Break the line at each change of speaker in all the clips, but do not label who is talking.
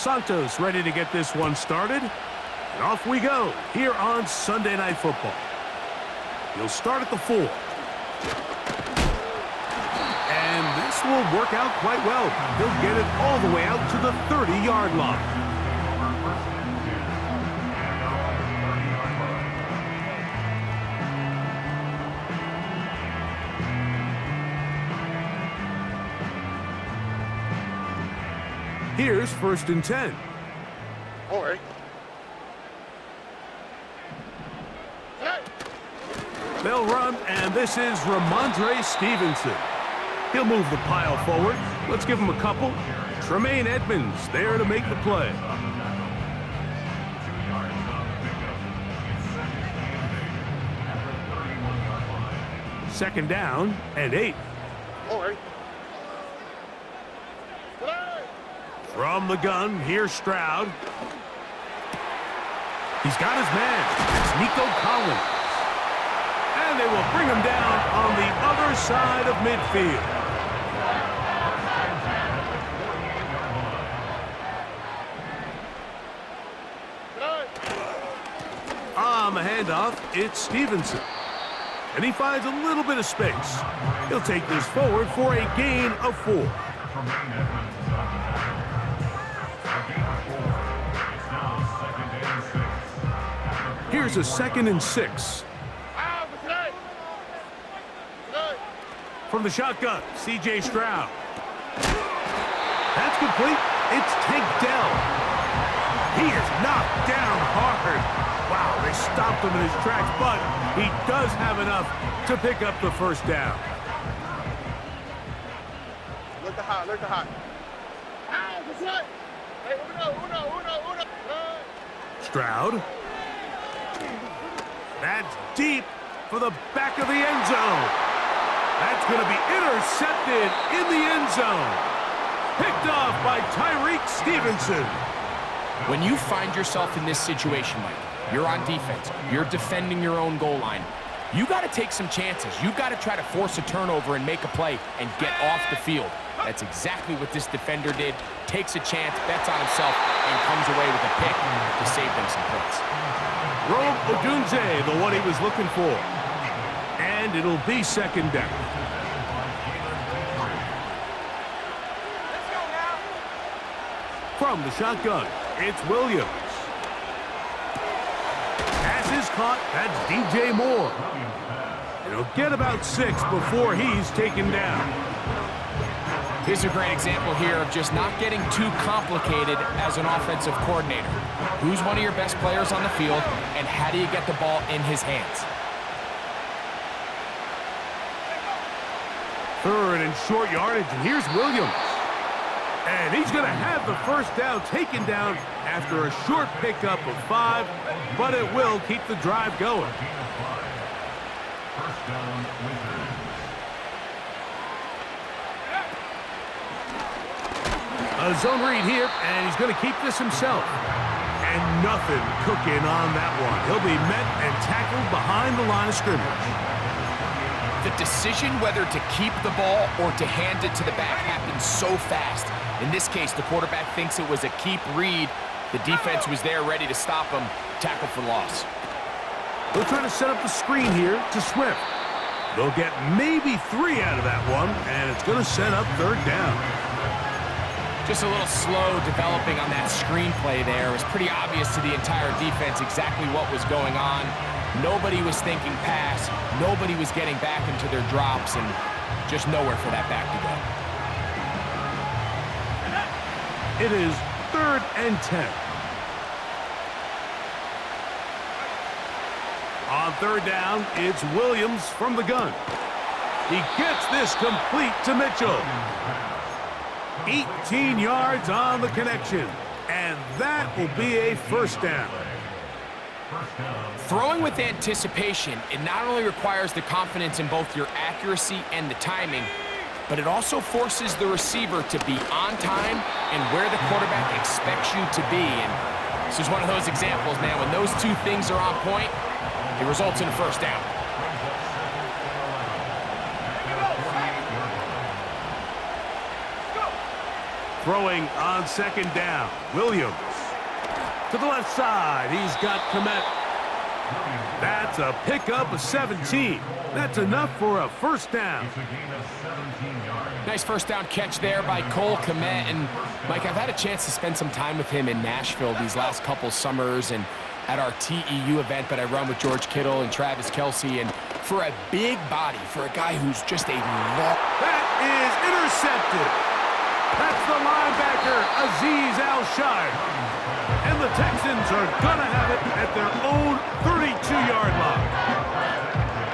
Santos ready to get this one started. And off we go here on Sunday Night Football. He'll start at the 4. And this will work out quite well. He'll get it all the way out to the 30-yard line. Here's 1st and 10.
All right.
They'll run, and this is Ramondre Stevenson. He'll move the pile forward. Let's give him a couple. Tremaine Edmonds there to make the play. Second down and 8.
All right.
From the gun, here's Stroud. He's got his man. It's Nico Collins. And they will bring him down on the other side of midfield. On the handoff, it's Stevenson. And he finds a little bit of space. He'll take this forward for a gain of 4. Here's a 2nd and 6. From the shotgun, C.J. Stroud. That's complete. It's Tank Dell. He is knocked down hard. Wow, they stopped him in his tracks, but he does have enough to pick up the 1st down.
Look the hot, look the hot.
Stroud. That's deep for the back of the end zone. That's going to be intercepted in the end zone. Picked off by Tyreek Stevenson.
When you find yourself in this situation, Mike, you're on defense, you're defending your own goal line, you got to take some chances. You've got to try to force a turnover and make a play and get off the field. That's exactly what this defender did. Takes a chance, bets on himself, and comes away with a pick to save them some points.
Rome Odunze, the one he was looking for. And it'll be 2nd down. From the shotgun, it's Williams. Pass is caught. That's DJ Moore. And he'll get about 6 before he's taken down.
Here's a great example here of just not getting too complicated as an offensive coordinator. Who's one of your best players on the field, and how do you get the ball in his hands?
3rd and short yardage, and here's Williams. And he's going to have the 1st down taken down after a short pickup of 5, but it will keep the drive going. A zone read here, and he's going to keep this himself. And nothing cooking on that one. He'll be met and tackled behind the line of scrimmage.
The decision whether to keep the ball or to hand it to the back happens so fast. In this case, the quarterback thinks it was a keep read. The defense was there ready to stop him. Tackle for loss.
They'll try to set up the screen here to Swift. They'll get maybe 3 out of that one, and it's going to set up 3rd down.
Just a little slow developing on that screenplay there. It was pretty obvious to the entire defense exactly what was going on. Nobody was thinking pass. Nobody was getting back into their drops, and just nowhere for that back to go.
It is 3rd and 10. On 3rd down, it's Williams from the gun. He gets this complete to Mitchell. 18 yards on the connection, and that will be a 1st down.
Throwing with anticipation, it not only requires the confidence in both your accuracy and the timing, but it also forces the receiver to be on time and where the quarterback expects you to be. And this is one of those examples, man. When those two things are on point, it results in a 1st down.
Throwing on second down. Williams. To the left side. He's got Komet. That's a pickup of 17. That's enough for a first down.
Nice first down catch there by Cole Komet. And, Mike, I've had a chance to spend some time with him in Nashville these last couple summers and at our TEU event that I run with George Kittle and Travis Kelce. And for a big body, for a guy who's just a long...
That is intercepted. That's the linebacker, Azeez Al-Shire. And the Texans are going to have it at their own 32-yard line.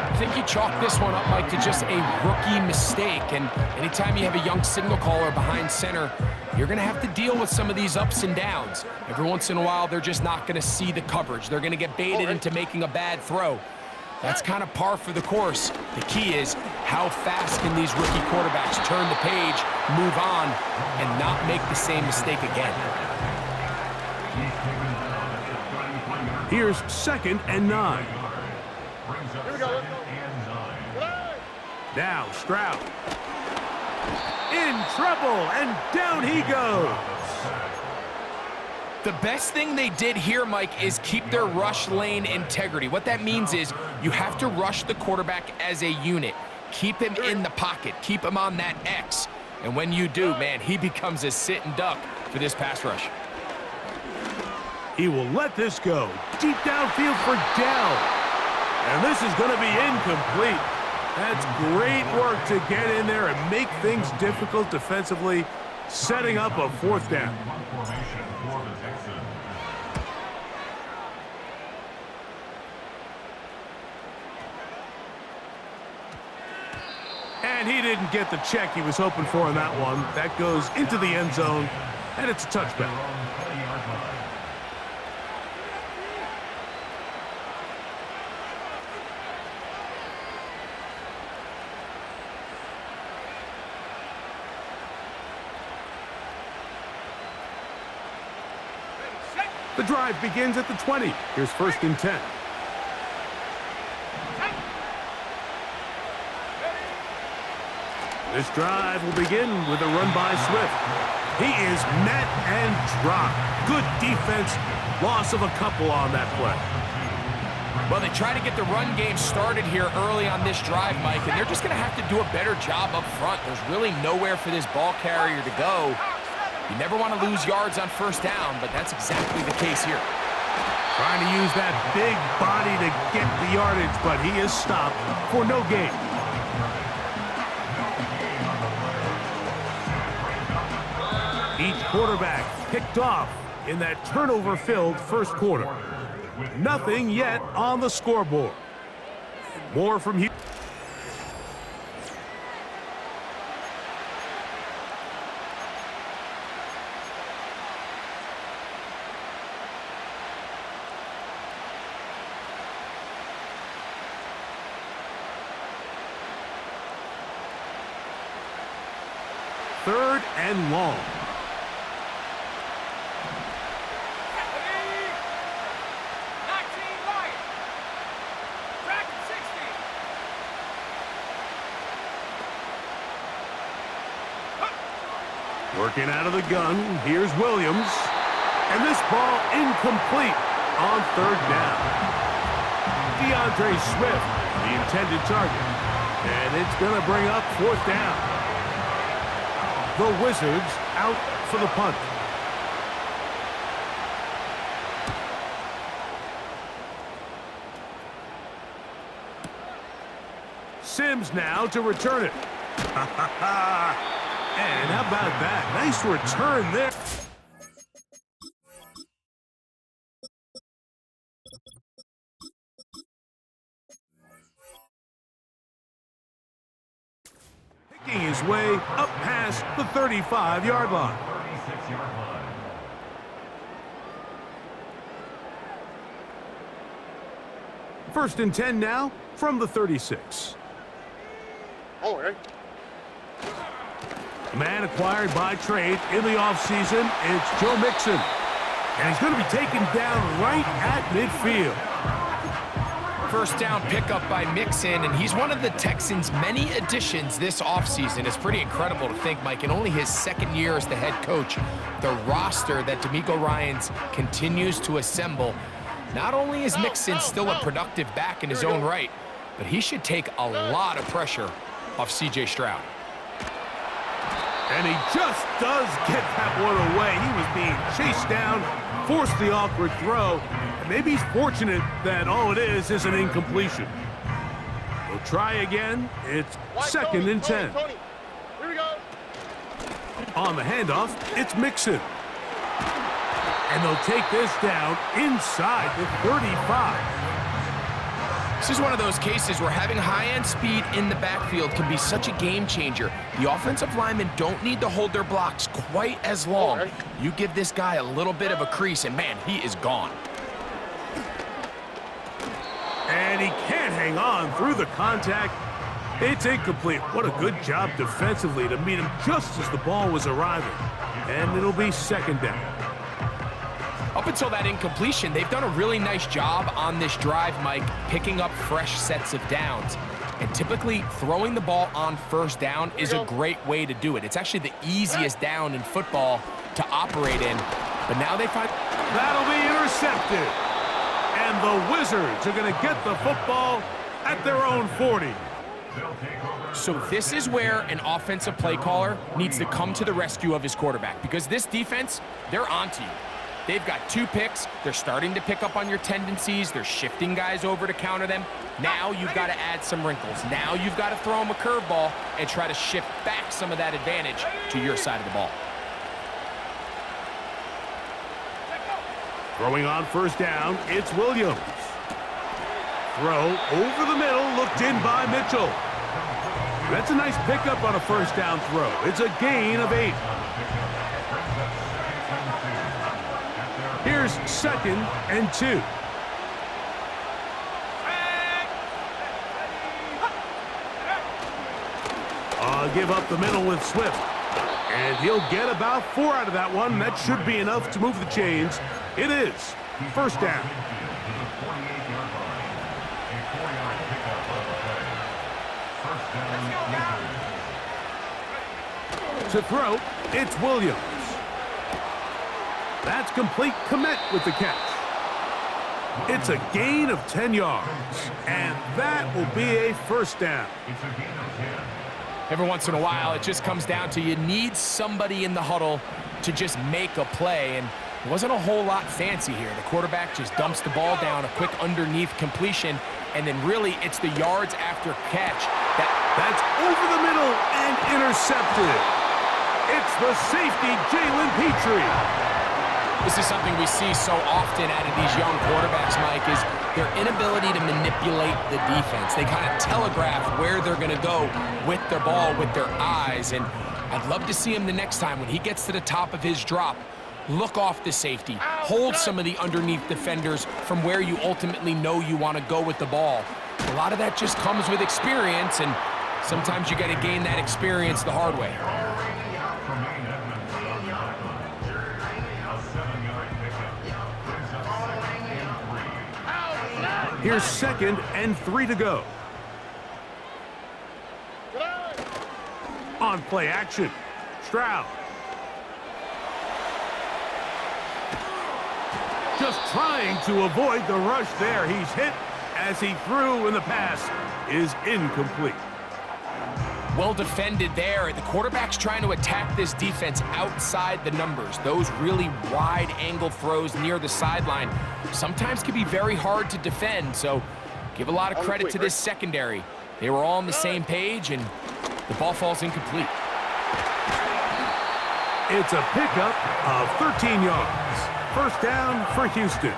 I think you chalk this one up, Mike, to just a rookie mistake. And anytime you have a young signal caller behind center, you're going to have to deal with some of these ups and downs. Every once in a while, they're just not going to see the coverage. They're going to get baited into making a bad throw. That's kind of par for the course. The key is how fast can these rookie quarterbacks turn the page, move on, and not make the same mistake again.
Here's 2nd and 9.
Here we go. Let's go.
Now Stroud. In trouble, and down he goes.
The best thing they did here, Mike, is keep their rush lane integrity. What that means is you have to rush the quarterback as a unit. Keep him in the pocket. Keep him on that X. And when you do, man, he becomes a sit and duck for this pass rush.
He will let this go. Deep downfield for Dell. And this is going to be incomplete. That's great work to get in there and make things difficult defensively, setting up a 4th down. And he didn't get the check he was hoping for on that one. That goes into the end zone, and it's a touchback. The drive begins at the 20. Here's 1st and 10. This drive will begin with a run by Swift. He is met and dropped. Good defense. Loss of a couple on that play.
Well, they try to get the run game started here early on this drive, Mike, and they're just going to have to do a better job up front. There's really nowhere for this ball carrier to go. You never want to lose yards on 1st down, but that's exactly the case here.
Trying to use that big body to get the yardage, but he is stopped for no gain. Each quarterback picked off in that turnover-filled 1st quarter. Nothing yet on the scoreboard. More from here. Third and long. Working out of the gun, here's Williams. And this ball incomplete on 3rd down. DeAndre Swift, the intended target. And it's going to bring up 4th down. The Wizards out for the punt. Sims now to return it. And how about that? Nice return there. Picking his way up past the 35-yard line.
36-yard line.
First and 10 now from the 36.
Oh, right.
A man acquired by trade in the offseason, it's Joe Mixon. And he's going to be taken down right at midfield.
First down pickup by Mixon, and he's one of the Texans' many additions this offseason. It's pretty incredible to think, Mike, in only his second year as the head coach, the roster that DeMeco Ryans continues to assemble. Not only is Mixon still a productive back in his own right, but he should take a lot of pressure off C.J. Stroud.
And he just does get that one away. He was being chased down, forced the awkward throw, and maybe he's fortunate that all it is an incompletion. He'll try again. It's second and 10.
Here we go.
On the handoff, it's Mixon. And they'll take this down inside the 35.
This is one of those cases where having high-end speed in the backfield can be such a game changer. The offensive linemen don't need to hold their blocks quite as long. You give this guy a little bit of a crease, and man, he is gone.
And he can't hang on through the contact. It's incomplete. What a good job defensively to meet him just as the ball was arriving. And it'll be second down.
Up until that incompletion, they've done a really nice job on this drive, Mike, picking up fresh sets of downs. And typically, throwing the ball on first down is a great way to do it. It's actually the easiest down in football to operate in. But now they find...
That'll be intercepted. And the Wizards are going to get the football at their own 40.
So this is where an offensive play caller needs to come to the rescue of his quarterback, because this defense, they're onto you. They've got 2 picks. They're starting to pick up on your tendencies. They're shifting guys over to counter them. Now you've got to add some wrinkles. Now you've got to throw them a curveball and try to shift back some of that advantage to your side of the ball.
Throwing on first down, it's Williams. Throw over the middle, looked in by Mitchell. That's a nice pickup on a first down throw. It's a gain of 8. Here's second and 2. Give up the middle with Swift. And he'll get about 4 out of that one. That should be enough to move the chains. It is first down. To throw, it's Williams. That's complete. Commit with the catch. It's a gain of 10 yards, and that will be a first down.
Every once in a while, it just comes down to you need somebody in the huddle to just make a play, and it wasn't a whole lot fancy here. The quarterback just dumps the ball down, a quick underneath completion, and then really it's the yards after catch.
That's over the middle and intercepted. It's the safety, Jalen Petrie.
This is something we see so often out of these young quarterbacks, Mike, is their inability to manipulate the defense. They kind of telegraph where they're going to go with their ball, with their eyes. And I'd love to see him the next time when he gets to the top of his drop, look off the safety, hold some of the underneath defenders from where you ultimately know you want to go with the ball. A lot of that just comes with experience, and sometimes you got to gain that experience the hard way.
Here's second and 3 to go. On play action, Stroud. Just trying to avoid the rush there. He's hit as he threw, and the pass is incomplete.
Well defended there. The quarterback's trying to attack this defense outside the numbers. Those really wide angle throws near the sideline sometimes can be very hard to defend, so give a lot of credit to this secondary. They were all on the same page, and the ball falls incomplete.
It's a pickup of 13 yards. First down for Houston.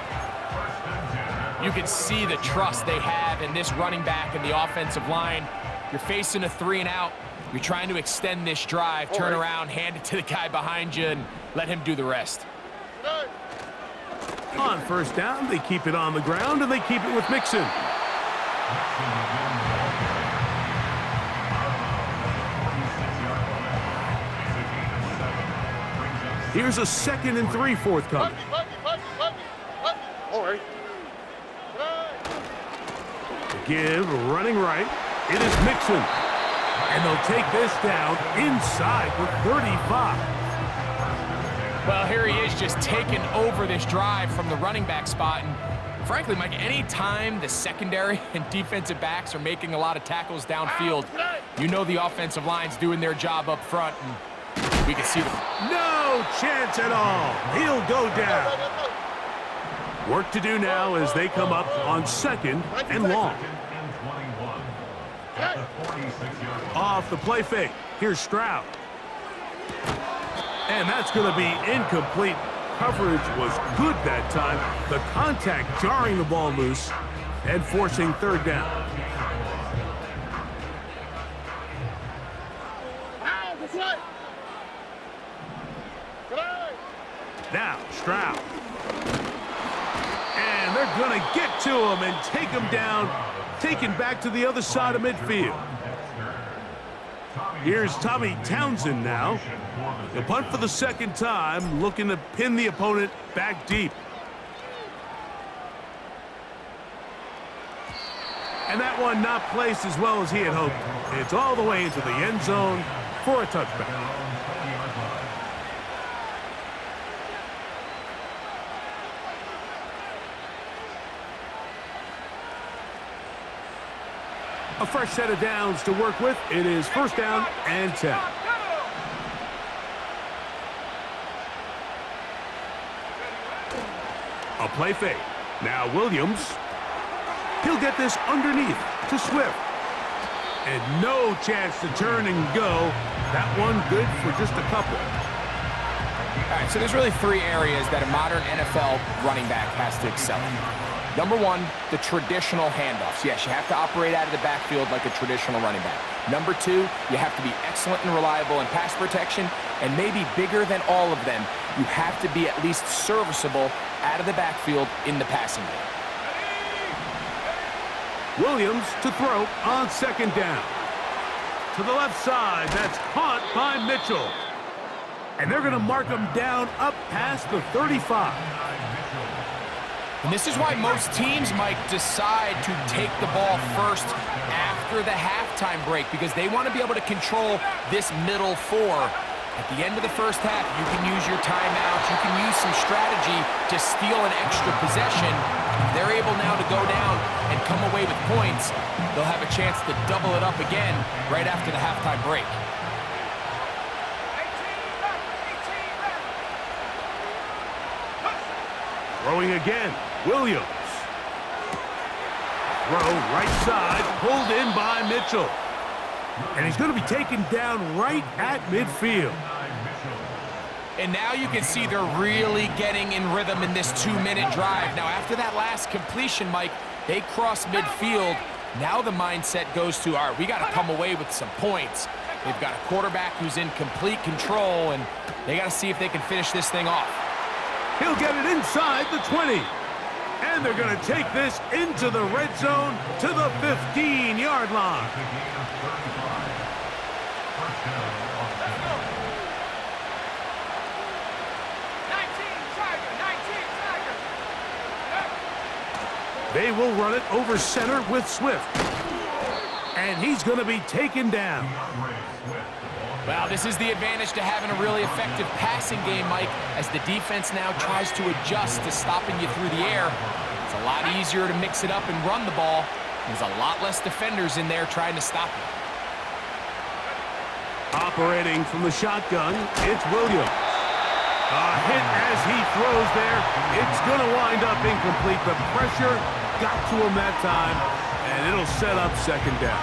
You can see the trust they have in this running back and the offensive line. You're facing a 3-and-out. You're trying to extend this drive, turn around, hand it to the guy behind you, and let him do the rest.
On first down, they keep it on the ground, and they keep it with Mixon. Here's a second and 3 forthcoming. give, running right. It is Mixon. And they'll take this down inside the 35.
Well, here he is just taking over this drive from the running back spot. And frankly, Mike, any time the secondary and defensive backs are making a lot of tackles downfield, you know the offensive line's doing their job up front, and we can see them.
No chance at all. He'll go down. Work to do now as they come up on 2nd and long. Off the play fake. Here's Stroud. And that's going to be incomplete. Coverage was good that time. The contact jarring the ball loose and forcing 3rd down. Now, Stroud. And they're going to get to him and take him down, taken back to the other side of midfield. Here's Tommy Townsend now. He'll punt for the 2nd time, looking to pin the opponent back deep. And that one not placed as well as he had hoped. It's all the way into the end zone for a touchback. A fresh set of downs to work with. It is 1st down and 10. A play fake. Now Williams. He'll get this underneath to Swift. And no chance to turn and go. That one good for just a couple.
All right, so there's really 3 areas that a modern NFL running back has to excel in. Number 1, the traditional handoffs. Yes, you have to operate out of the backfield like a traditional running back. Number 2, you have to be excellent and reliable in pass protection. And maybe bigger than all of them, you have to be at least serviceable out of the backfield in the passing game.
Williams to throw on 2nd down. To the left side, that's caught by Mitchell. And they're going to mark him down up past the 35.
And this is why most teams, Mike, decide to take the ball first after the halftime break, because they want to be able to control this middle 4. At the end of the first half, you can use your timeouts, you can use some strategy to steal an extra possession. If they're able now to go down and come away with points, they'll have a chance to double it up again right after the halftime break.
Throwing again. Williams. Throw right side, pulled in by Mitchell. And he's going to be taken down right at midfield.
And now you can see they're really getting in rhythm in this 2-minute drive. Now, after that last completion, Mike, they cross midfield. Now the mindset goes to, all right, we got to come away with some points. They've got a quarterback who's in complete control, and they got to see if they can finish this thing off.
He'll get it inside the 20. And they're going to take this into the red zone to the 15-yard line. They will run it over center with Swift. And he's going to be taken down.
Well, this is the advantage to having a really effective passing game, Mike, as the defense now tries to adjust to stopping you through the air. It's a lot easier to mix it up and run the ball. There's a lot less defenders in there trying to stop you.
Operating from the shotgun, it's Williams. A hit as he throws there. It's going to wind up incomplete. The pressure got to him that time, and it'll set up 2nd down.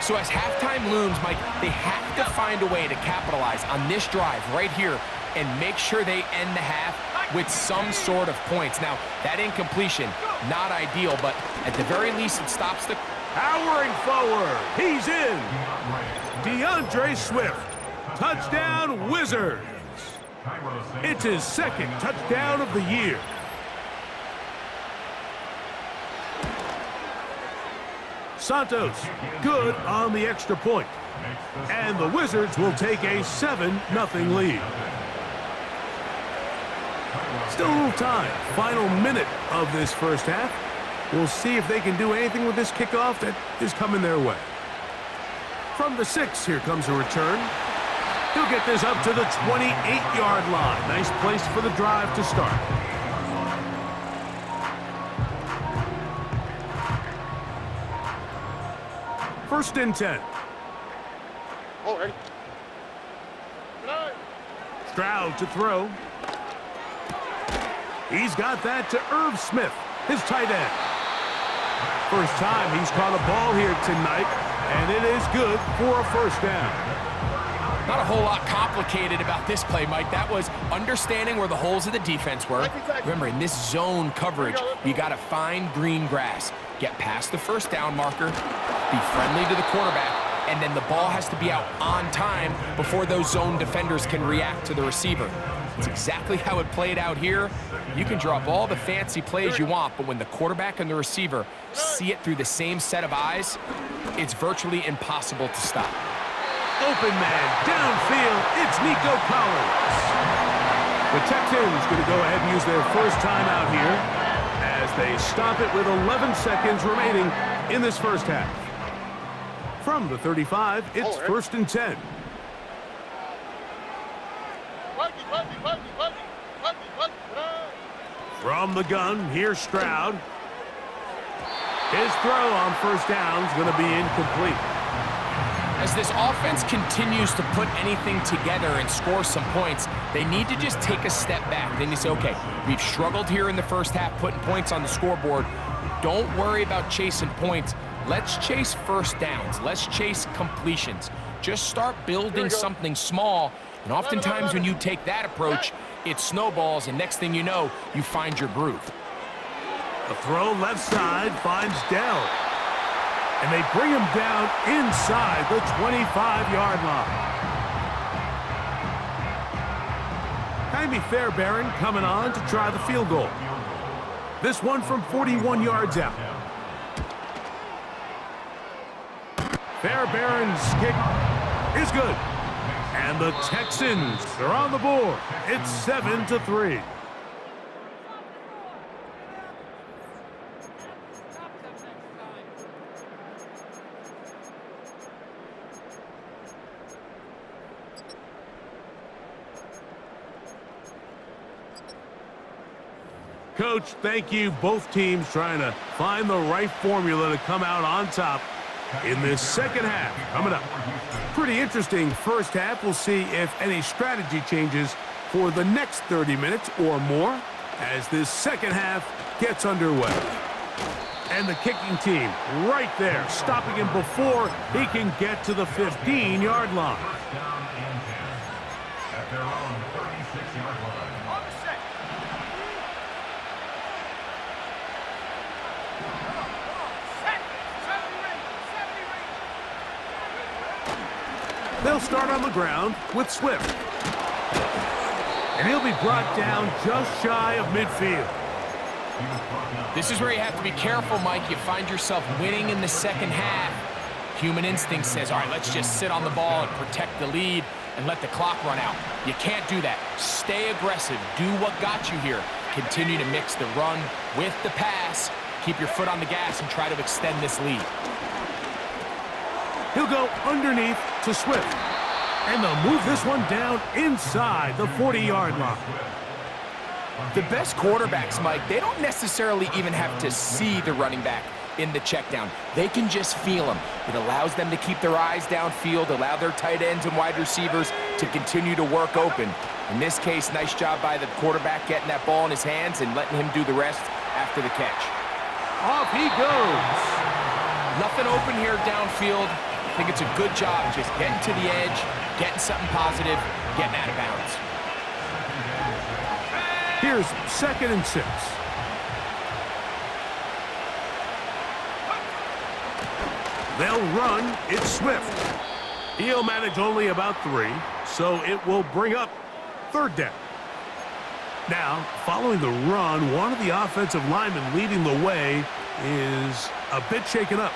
So as halftime looms, Mike, they have to find a way to capitalize on this drive right here and make sure they end the half with some sort of points. Now, that incompletion, not ideal, but at the very least, it stops the...
Powering forward, he's in. DeAndre Swift, touchdown Wizards. It's his 2nd touchdown of the year. Santos, good on the extra point. And the Wizards will take a 7-0 lead. Still a little time. Final minute of this first half. We'll see if they can do anything with this kickoff that is coming their way. From the 6, here comes a return. He'll get this up to the 28-yard line. Nice place for the drive to start. First and 10.
Oh, ready.
Stroud to throw. He's got that to Irv Smith, his tight end. First time he's caught a ball here tonight, and it is good for a first down.
Not a whole lot complicated about this play, Mike. That was understanding where the holes of the defense were. Remember, in this zone coverage, you got to find green grass. Get past the first down marker, be friendly to the quarterback, and then the ball has to be out on time before those zone defenders can react to the receiver. It's exactly how it played out here. You can draw up all the fancy plays you want, but when the quarterback and the receiver see it through the same set of eyes, it's virtually impossible to stop.
Open man, downfield, it's Nico Collins. The Texans going to go ahead and use their first timeout here as they stop it with 11 seconds remaining in this first half. From the 35, it's first and 10. From the gun, here's Stroud. His throw on first down is going to be incomplete.
As this offense continues to put anything together and score some points, they need to just take a step back. Then you say, okay, we've struggled here in the first half putting points on the scoreboard. Don't worry about chasing points. Let's chase first downs. Let's chase completions. Just start building something small. And oftentimes when you take that approach, it snowballs, and next thing you know, you find your groove.
A throw left side finds Dell. And they bring him down inside the 25-yard line. Jaime Fairbairn coming on to try the field goal. This one from 41 yards out. Fairbairn's kick is good. And the Texans are on the board. It's 7-3. Coach, thank you. Both teams trying to find the right formula to come out on top in this second half coming up. Pretty interesting first half. We'll see if any strategy changes for the next 30 minutes or more as this second half gets underway. And the kicking team right there, stopping him before he can get to the 15-yard line.
Down and 10 at their own 36-yard line.
They'll start on the ground with Swift. And he'll be brought down just shy of midfield.
This is where you have to be careful, Mike. You find yourself winning in the second half. Human instinct says, all right, let's just sit on the ball and protect the lead and let the clock run out. You can't do that. Stay aggressive. Do what got you here. Continue to mix the run with the pass. Keep your foot on the gas and try to extend this lead.
He'll go underneath to Swift. And they'll move this one down inside the 40-yard line.
The best quarterbacks, Mike, they don't necessarily even have to see the running back in the check down. They can just feel him. It allows them to keep their eyes downfield, allow their tight ends and wide receivers to continue to work open. In this case, nice job by the quarterback getting that ball in his hands and letting him do the rest after the catch.
Off he goes.
Nothing open here downfield. I think it's a good job just getting to the edge, getting something positive, getting out of bounds.
Here's 2nd and 6. They'll run. It's Swift. He'll manage only about 3, so it will bring up 3rd down. Now, following the run, one of the offensive linemen leading the way is a bit shaken up.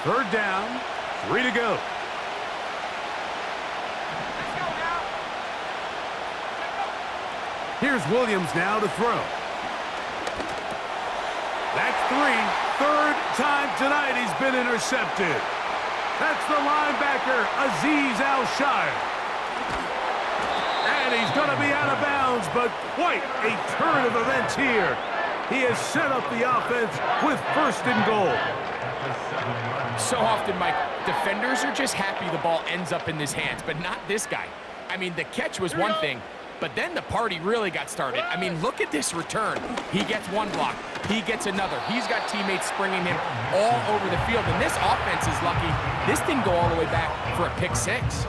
3rd down, 3 to go. Here's Williams now to throw. That's three. Third time tonight he's been intercepted. That's the linebacker, Azeez Al-Shire. And he's going to be out of bounds, but quite a turn of events here. He has set up the offense with first and goal.
So often, Mike, defenders are just happy the ball ends up in his hands, but not this guy. I mean, the catch was one thing, but then the party really got started. I mean, look at this return. He gets one block. He gets another. He's got teammates springing him all over the field, and this offense is lucky. This didn't go all the way back for a pick six.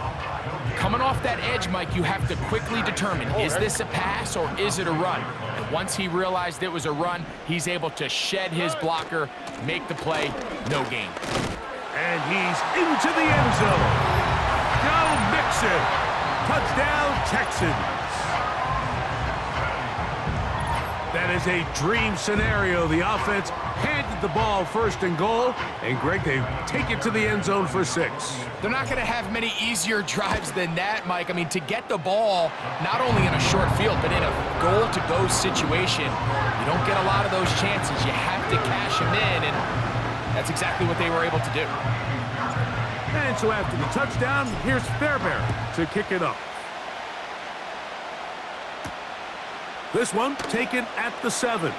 Coming off that edge, Mike, you have to quickly determine, is this a pass or is it a run? And once he realized it was a run, he's able to shed his blocker, make the play, no gain.
And he's into the end zone. Joe Mixon. Touchdown, Texans. That is a dream scenario. The offense handed the ball first and goal, and Greg, they take it to the end zone for 6.
They're not going to have many easier drives than that, Mike. I mean, to get the ball, not only in a short field, but in a goal-to-go situation, you don't get a lot of those chances. You have to cash them in, and that's exactly what they were able to do.
And so after the touchdown, here's Fairbairn to kick it up. This one taken at the 7.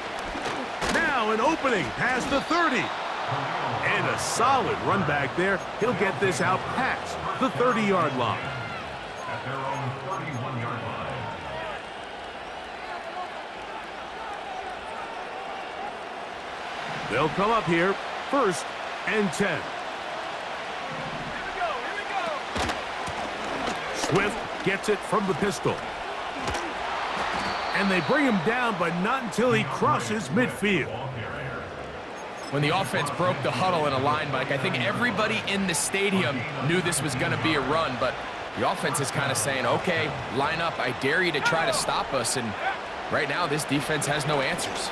Now an opening past the 30. And a solid run back there. He'll get this out past the 30-yard line.
At their own 31-yard line.
They'll come up here, 1st and 10. Swift gets it from the pistol. And they bring him down, but not until he crosses midfield.
When the offense broke the huddle in a line, Mike, I think everybody in the stadium knew this was going to be a run, but the offense is kind of saying, okay, line up, I dare you to try to stop us, and right now this defense has no answers.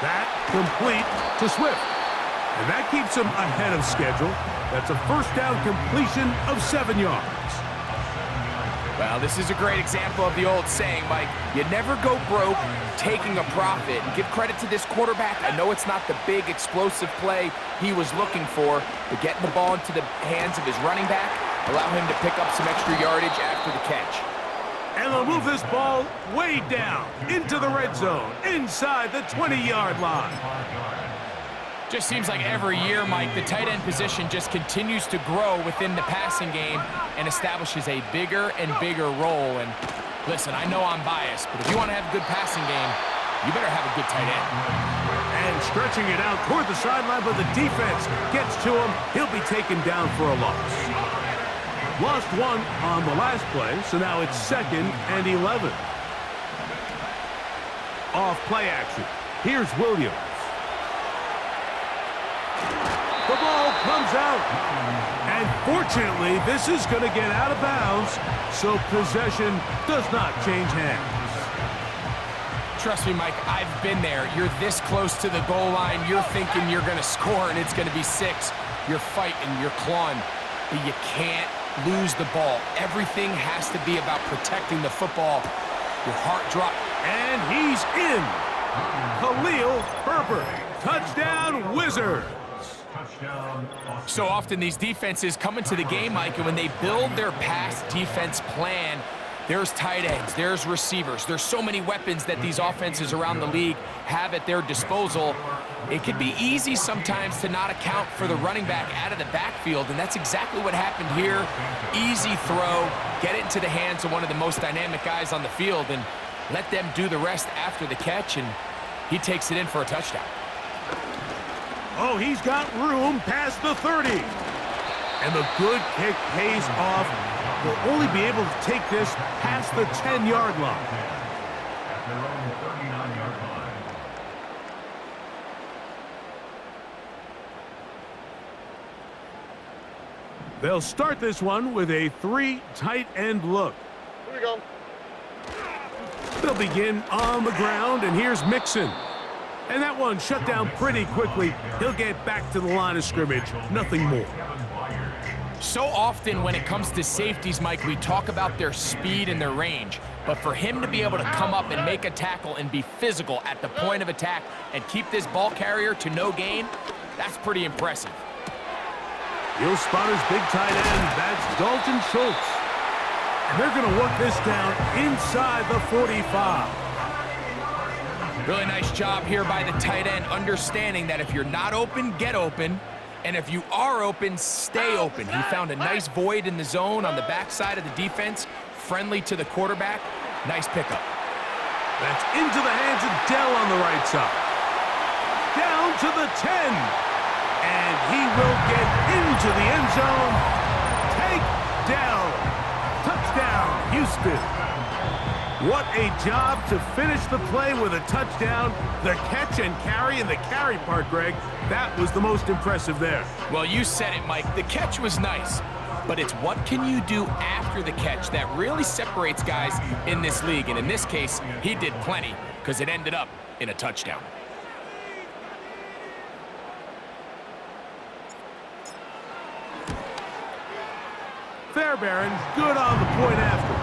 That complete to Swift. And that keeps him ahead of schedule. That's a first down completion of 7 yards.
Well, this is a great example of the old saying, Mike, you never go broke taking a profit. And give credit to this quarterback. I know it's not the big explosive play he was looking for, but getting the ball into the hands of his running back, allow him to pick up some extra yardage after the catch.
And they'll move this ball way down into the red zone, inside the 20-yard line.
Just seems like every year, Mike, the tight end position just continues to grow within the passing game and establishes a bigger and bigger role. And listen, I know I'm biased, but if you want to have a good passing game, you better have a good tight end.
And stretching it out toward the sideline, but the defense gets to him. He'll be taken down for a loss. Lost one on the last play, so now it's 2nd and 11. Off play action. Here's Williams. The ball comes out. And fortunately, this is going to get out of bounds, so possession does not change hands.
Trust me, Mike, I've been there. You're this close to the goal line. You're thinking you're going to score, and it's going to be 6. You're fighting, you're clawing, but you can't lose the ball. Everything has to be about protecting the football. Your heart drops.
And he's in. Khalil Herbert. Touchdown, Wizards.
So often these defenses come into the game, Mike, and when they build their pass defense plan, there's tight ends, there's receivers, there's so many weapons that these offenses around the league have at their disposal. It could be easy sometimes to not account for the running back out of the backfield, and that's exactly what happened here. Easy throw, get it into the hands of one of the most dynamic guys on the field, and let them do the rest after the catch, and he takes it in for a touchdown.
Oh, he's got room past the 30. And the good kick pays off. They'll only be able to take this past the 10-yard line.
At their own 39-yard line.
They'll start this one with a 3 tight end look.
Here we go.
They'll begin on the ground, and here's Mixon. And that one shut down pretty quickly. He'll get back to the line of scrimmage. Nothing more.
So often when it comes to safeties, Mike, we talk about their speed and their range. But for him to be able to come up and make a tackle and be physical at the point of attack and keep this ball carrier to no gain, that's pretty impressive.
He'll spot his big tight end. That's Dalton Schultz. And they're going to work this down inside the 45.
Really nice job here by the tight end, understanding that if you're not open, get open. And if you are open, stay open. He found a nice void in the zone on the backside of the defense, friendly to the quarterback. Nice pickup.
That's into the hands of Dell on the right side. Down to the 10. And he will get into the end zone. Take Dell. Touchdown, Houston. What a job to finish the play with a touchdown. The catch and carry, and the carry part, Greg, that was the most impressive there.
Well, you said it, Mike. The catch was nice, but it's what can you do after the catch that really separates guys in this league. And in this case, he did plenty because it ended up in a touchdown.
Fairbairn, good on the point after.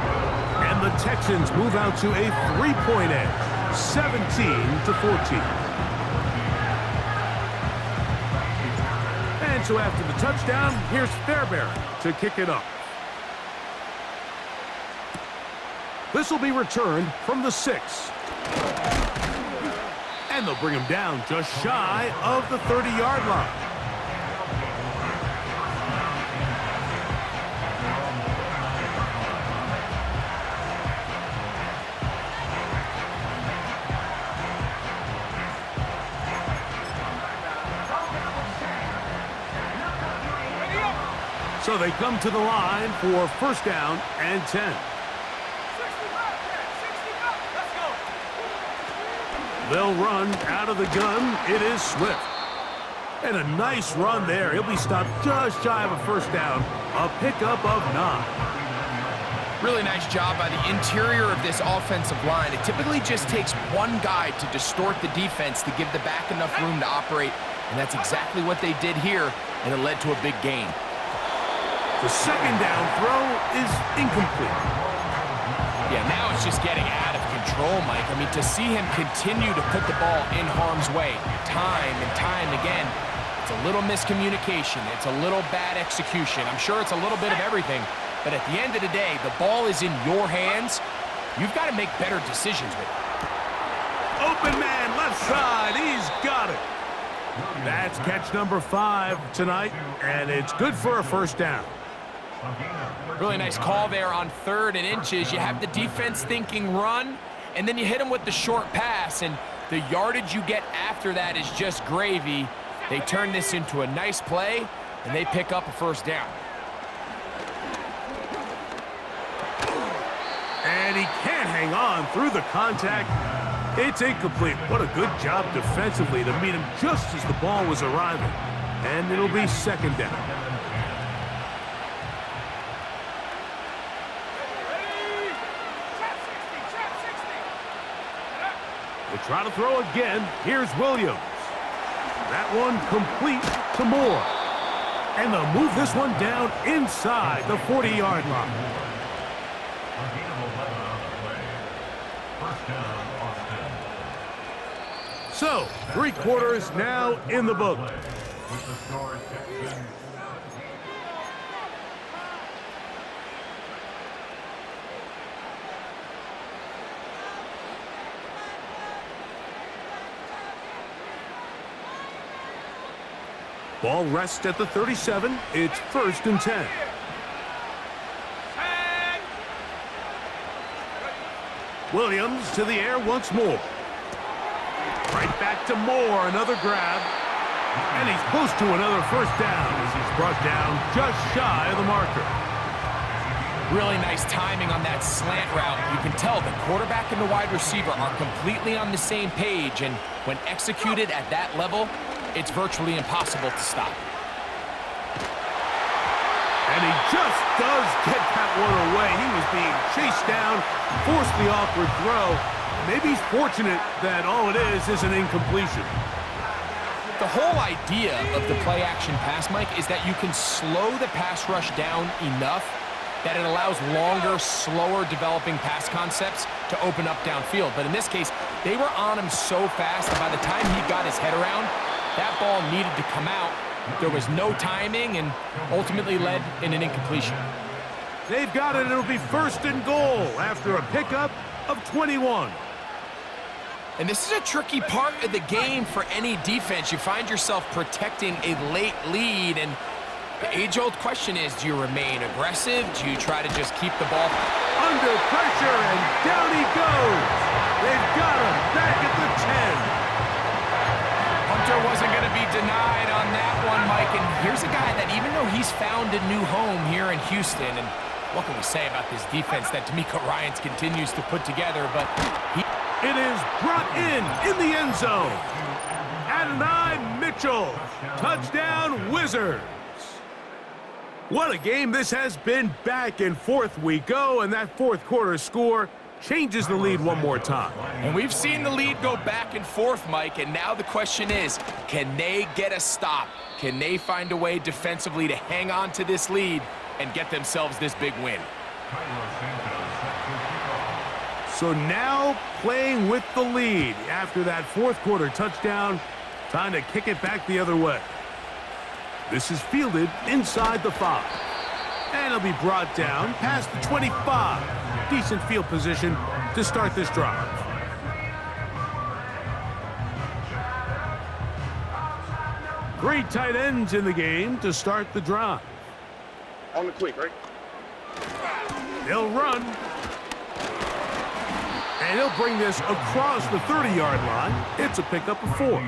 And the Texans move out to a 3-point edge, 17-14. And so after the touchdown, here's Fairbairn to kick it up. This will be returned from the 6. And they'll bring him down just shy of the 30-yard line. So they come to the line for first down and 10. They'll run out of the gun. It is Swift. And a nice run there. He'll be stopped just shy of a first down. A pickup of 9.
Really nice job by the interior of this offensive line. It typically just takes one guy to distort the defense to give the back enough room to operate. And that's exactly what they did here, and it led to a big gain.
The second down throw is incomplete.
Yeah, now it's just getting out of control, Mike. I mean, to see him continue to put the ball in harm's way time and time again, it's a little miscommunication. It's a little bad execution. I'm sure it's a little bit of everything, but at the end of the day, the ball is in your hands. You've got to make better decisions with it.
Open man, left side. He's got it. That's catch number 5 tonight, and it's good for a first down.
Really nice call there on 3rd and inches. You have the defense thinking run, and then you hit them with the short pass, and the yardage you get after that is just gravy. They turn this into a nice play, and they pick up a first down.
And he can't hang on through the contact. It's incomplete. What a good job defensively to meet him just as the ball was arriving. And it'll be second down. They try to throw again. Here's Williams. That one complete to Moore. And they'll move this one down inside the 40-yard line. So, 3 quarters now in the book. Ball rests at the 37. It's 1st and 10. Williams to the air once more. Right back to Moore, another grab. And he's close to another first down as he's brought down just shy of the marker.
Really nice timing on that slant route. You can tell the quarterback and the wide receiver are completely on the same page, and when executed at that level, it's virtually impossible to stop.
And he just does get that one away. He was being chased down, forced the awkward throw. Maybe he's fortunate that all it is an incompletion.
the whole idea of the play-action pass, Mike, is that you can slow the pass rush down enough that it allows longer, slower developing pass concepts to open up downfield. But in this case, they were on him so fast that by the time he got his head around, that ball needed to come out. There was no timing and ultimately led in an incompletion.
They've got it. It'll be 1st and goal after a pickup of 21.
And this is a tricky part of the game for any defense. You find yourself protecting a late lead, and the age-old question is, do you remain aggressive? Do you try to just keep the ball
under pressure, and down he goes. They've got him back at the 10.
Hunter wasn't going to be denied on that one, Mike. And here's a guy that even though he's found a new home here in Houston, and what can we say about this defense that D'Amico Ryans continues to put together, but
it is brought in the end zone. Adonai Mitchell, touchdown Wizards. What a game this has been. Back and forth we go, and that fourth quarter score changes the lead one more time.
And we've seen the lead go back and forth, Mike, and now the question is, can they get a stop? Can they find a way defensively to hang on to this lead and get themselves this big win?
So now playing with the lead after that fourth quarter touchdown, time to kick it back the other way. This is fielded inside the 5. And it'll be brought down past the 25. Decent field position to start this drive. Great tight ends in the game to start the drive.
On the tweak, right?
They'll run. And he'll bring this across the 30-yard line. It's a pickup of 4.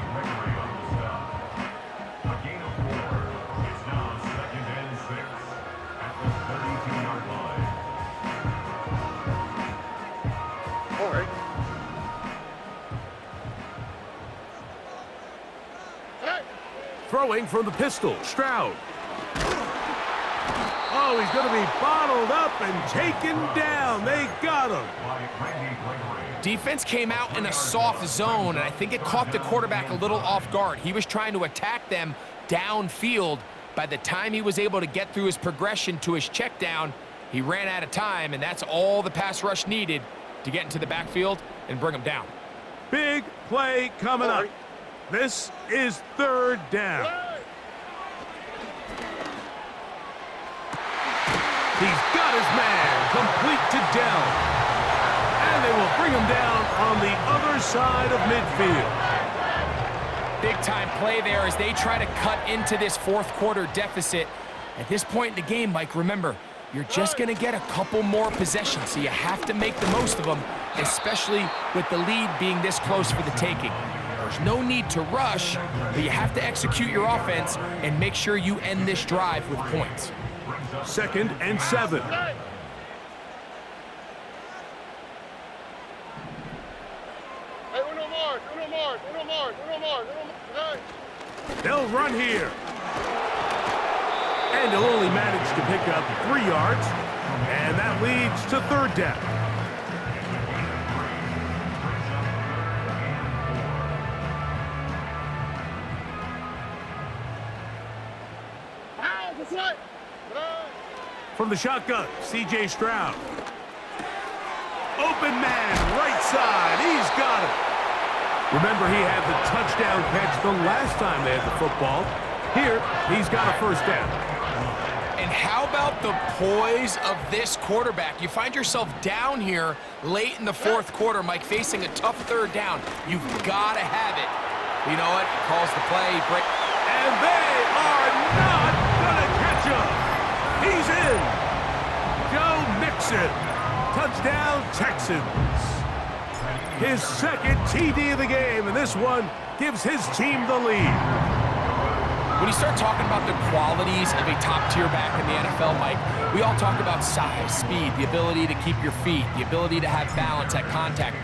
Throwing from the pistol, Stroud. Oh, he's going to be bottled up and taken down. They got him.
Defense came out in a soft zone, and I think it caught the quarterback a little off guard. He was trying to attack them downfield. By the time he was able to get through his progression to his check down, he ran out of time, and that's all the pass rush needed to get into the backfield and bring him down.
Big play coming up. This is 3rd down. He's got his man complete to Dell. And they will bring him down on the other side of midfield.
Big-time play there as they try to cut into this fourth quarter deficit. At this point in the game, Mike, remember, you're just going to get a couple more possessions, so you have to make the most of them, especially with the lead being this close for the taking. There's no need to rush, but you have to execute your offense and make sure you end this drive with points.
2nd and 7. They'll run here. And they'll only manage to pick up 3 yards. And that leads to 3rd down. From the shotgun, C.J. Stroud. Open man, right side. He's got it. Remember, he had the touchdown catch the last time they had the football. Here, he's got a 1st down.
And how about the poise of this quarterback? You find yourself down here late in the fourth quarter, Mike, facing a tough 3rd down. You've got to have it. You know what? He calls the play.
And they are not going to catch him. He's in. Joe Mixon. Touchdown, Texans. His 2nd TD of the game, and this one gives his team the lead.
When you start talking about the qualities of a top-tier back in the NFL, Mike, we all talk about size, speed, the ability to keep your feet, the ability to have balance at contact.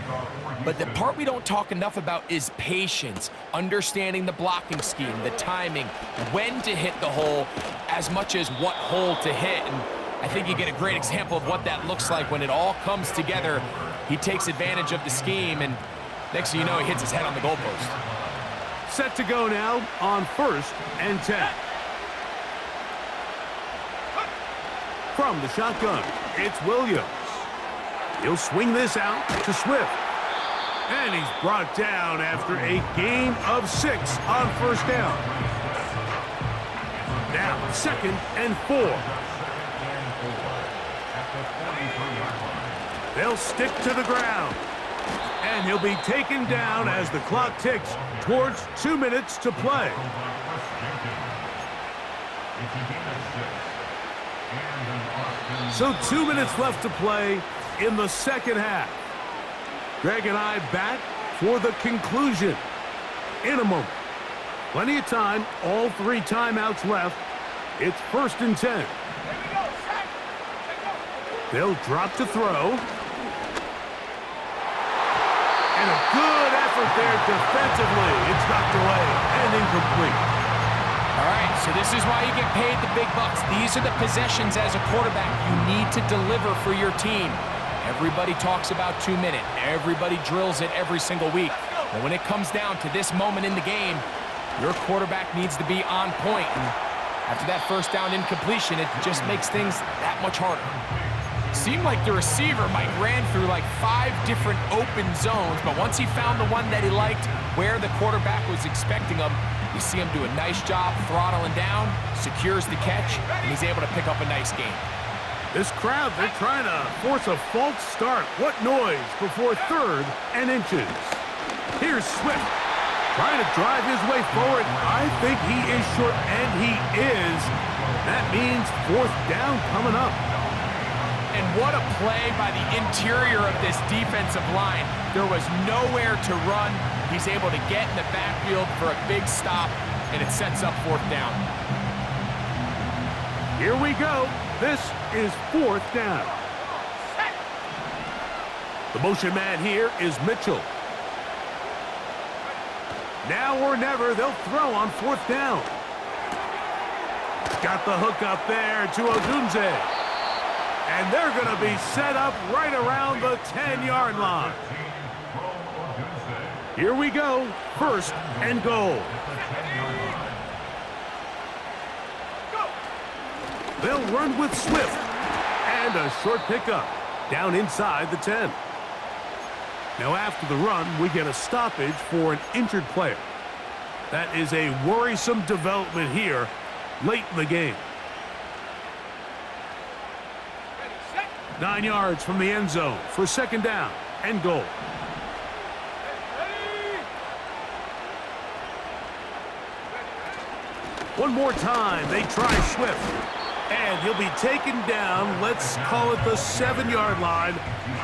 But the part we don't talk enough about is patience, understanding the blocking scheme, the timing, when to hit the hole, as much as what hole to hit. And I think you get a great example of what that looks like when it all comes together. He takes advantage of the scheme, and next thing you know, he hits his head on the goalpost.
Set to go now on 1st and 10. From the shotgun, it's Williams. He'll swing this out to Swift. And he's brought down after a gain of 6 on 1st down. Now 2nd and 4. They'll stick to the ground. And he'll be taken down as the clock ticks towards 2 minutes to play. So 2 minutes left to play in the second half. Greg and I back for the conclusion in a moment. Plenty of time, all 3 timeouts left. It's 1st and 10. They'll drop to throw. And a good effort there defensively. It's knocked away and incomplete.
All right, so this is why you get paid the big bucks. These are the possessions as a quarterback you need to deliver for your team. Everybody talks about 2 minutes. Everybody drills it every single week. But when it comes down to this moment in the game, your quarterback needs to be on point. And after that 1st down incompletion, it just makes things that much harder. Seemed like the receiver, Mike, ran through like 5 different open zones, but once he found the one that he liked, where the quarterback was expecting him, you see him do a nice job throttling down, secures the catch, and he's able to pick up a nice gain.
This crowd, they're trying to force a false start. What noise before 3rd and inches. Here's Swift trying to drive his way forward. I think he is short, and he is. That means 4th down coming up.
And what a play by the interior of this defensive line. There was nowhere to run. He's able to get in the backfield for a big stop, and it sets up 4th down.
Here we go. This is 4th down. The motion man here is Mitchell. Now or never, they'll throw on 4th down. Got the hook up there to Odunze. And they're going to be set up right around the 10-yard line. Here we go, 1st and goal. They'll run with Swift. And a short pickup down inside the 10. Now after the run, we get a stoppage for an injured player. That is a worrisome development here late in the game. 9 yards from the end zone for 2nd down and goal. One more time, they try Swift. And he'll be taken down, let's call it the 7-yard line.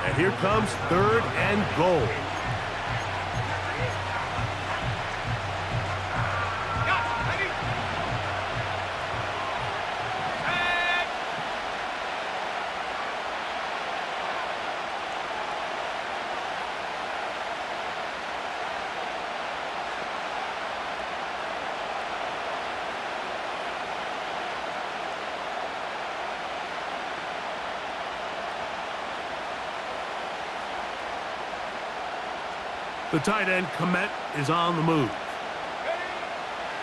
And here comes 3rd and goal. The tight end, Komet, is on the move.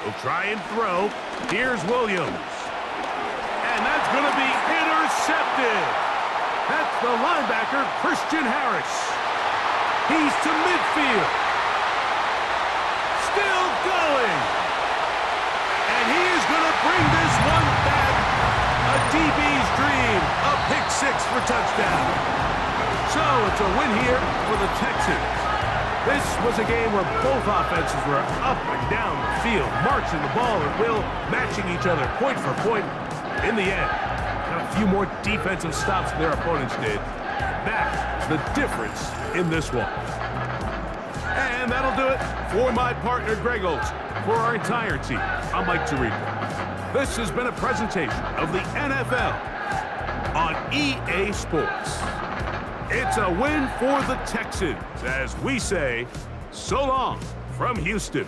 He'll try and throw. Here's Williams. And that's going to be intercepted. That's the linebacker, Christian Harris. He's to midfield. Still going. And he is going to bring this one back. A DB's dream. A pick 6 for touchdown. So it's a win here for the Texans. This was a game where both offenses were up and down the field, marching the ball at will, matching each other point for point. In the end, got a few more defensive stops than their opponents did. That's the difference in this one. And that'll do it for my partner, Greg Olson. For our entire team, I'm Mike Tirico. This has been a presentation of the NFL on EA Sports. It's a win for the Texans, as we say, so long from Houston.